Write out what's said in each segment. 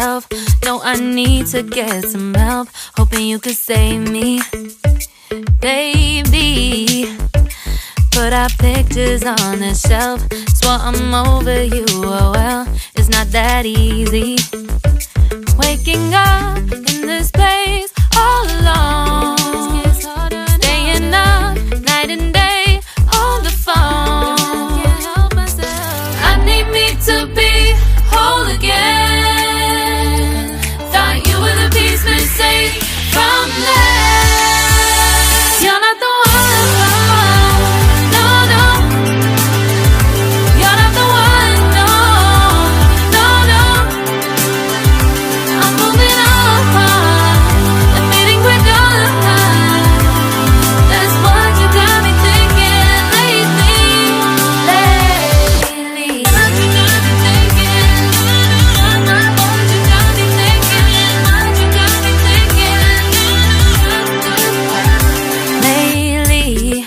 myself. No, I need to get some help. Hoping you could save me, baby. Put our pictures on the shelf. Swore I'm over you, oh well, it's not that easy. Waking up in this place all alone, staying up night and day on the phone. I need me to be whole again. Thought you were the piece missing from left. You're not the one, no, no. You're not the one, no, no, no. I'm moving on, admitting we're done. That's what you got me thinking lately. What you got me thinking? What you got me thinking? What you got me thinking? Lately,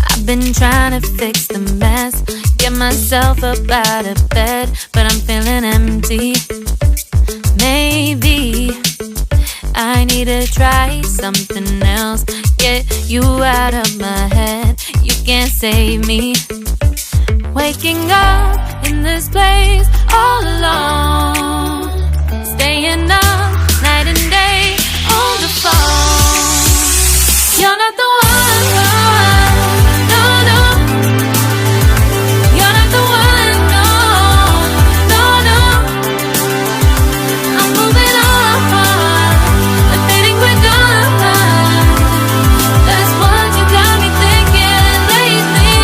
I've been trying to fix the mess, get myself up out of bed, but I'm feeling empty. Maybe I need to try something else, get you out of my head. You can't save me. Waking up in this place all alone, staying up night and day on the phone. You're not the one, no, no. You're not the one, no, no, no. I'm moving on, admitting we're done. That's what you got me thinking lately.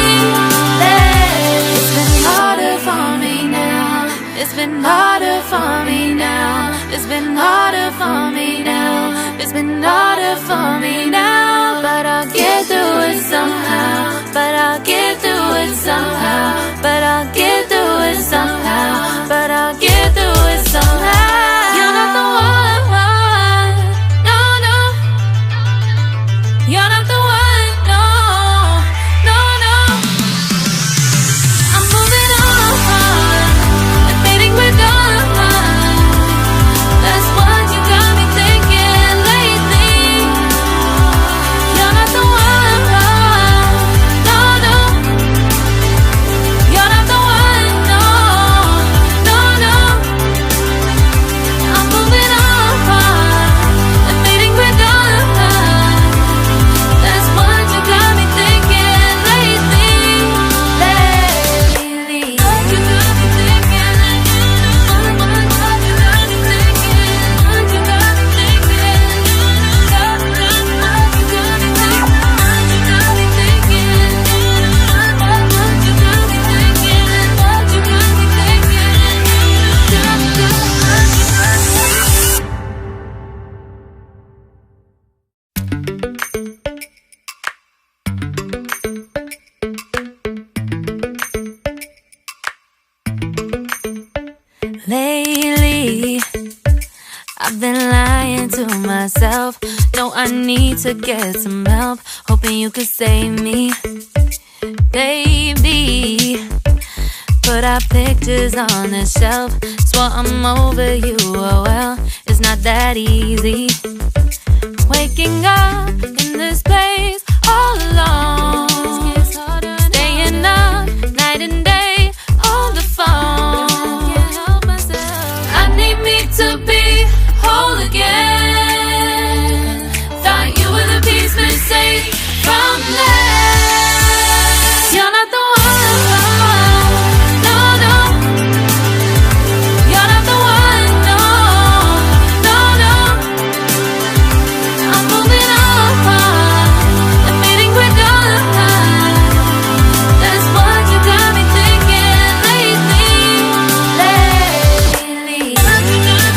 It's been harder for me now. It's been harder for me now. It's been harder for me now. It's been harder for me now. But I'll get through it somehow. But I'll get through it somehow. But I'll get through it somehow. But I'll get through it somehow. You're not the one, no, no. You're not the one, no, no, no. I'm moving on, admitting we're done. That's what you got me thinking lately. You're not the one, no, no. You're not the one, no, no, no. I'm moving on, admitting we're done. That's what you got me thinking lately. What you got me thinking? What you got me thinking? What you got me thinking? What you got me thinking? What you got me thinking? What you got me thinking? What you got me thinking? Lately, I've been lying to myself. No, I need to get some help. Hoping you could save me, baby. Put our pictures on the shelf. Swore I'm over you, oh well, it's not that easy. Waking up